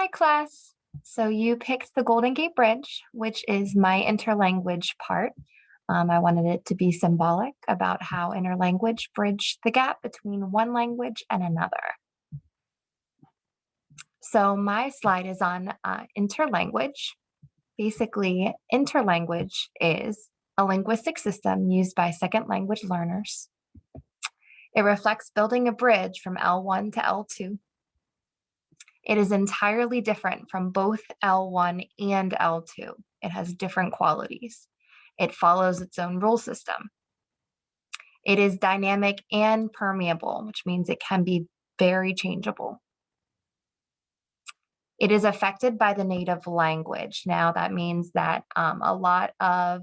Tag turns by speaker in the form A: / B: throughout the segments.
A: Hi, class. So you picked the Golden Gate Bridge, which is my interlanguage part. I wanted it to be symbolic about how interlanguage bridge the gap between one language and another. So my slide is on interlanguage. Basically, interlanguage is a linguistic system used by second language learners. It reflects building a bridge from L1 to L2. It is entirely different from both L1 and L2. It has different qualities. It follows its own rule system. It is dynamic and permeable, which means it can be very changeable. It is affected by the native language. Now, that means that a lot of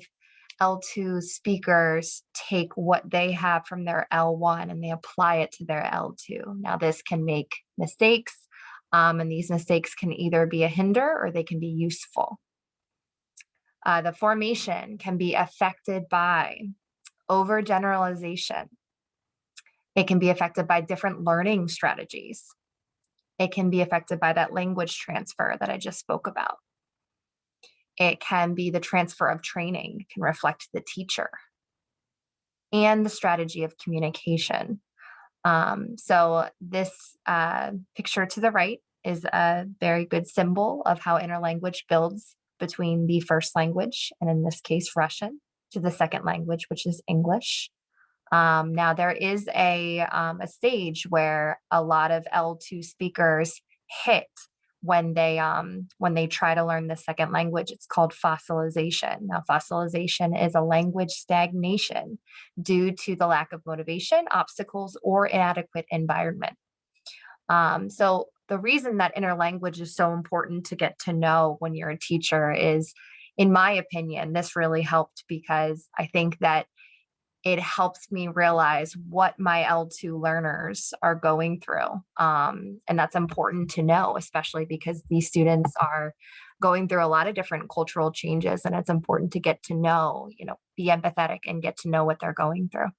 A: L2 speakers take what they have from their L1 and they apply it to their L2. Now, this can make mistakes, and these mistakes can either be a hinder or they can be useful. The formation can be affected by overgeneralization. It can be affected by different learning strategies. It can be affected by that language transfer that I just spoke about. It can be the transfer of training, it can reflect the teacher and the strategy of communication. So this picture to the right is a very good symbol of how interlanguage builds between the first language, and in this case, Russian, to the second language, which is English. Now there is a stage where a lot of L2 speakers hit when they try to learn the second language. It's called fossilization. Now, fossilization is a language stagnation due to the lack of motivation, obstacles, or inadequate environment. So the reason that interlanguage is so important to get to know when you're a teacher is, in my opinion, this really helped because I think that it helps me realize what my L2 learners are going through. And that's important to know, especially because these students are going through a lot of different cultural changes. And it's important to get to know, be empathetic and get to know what they're going through.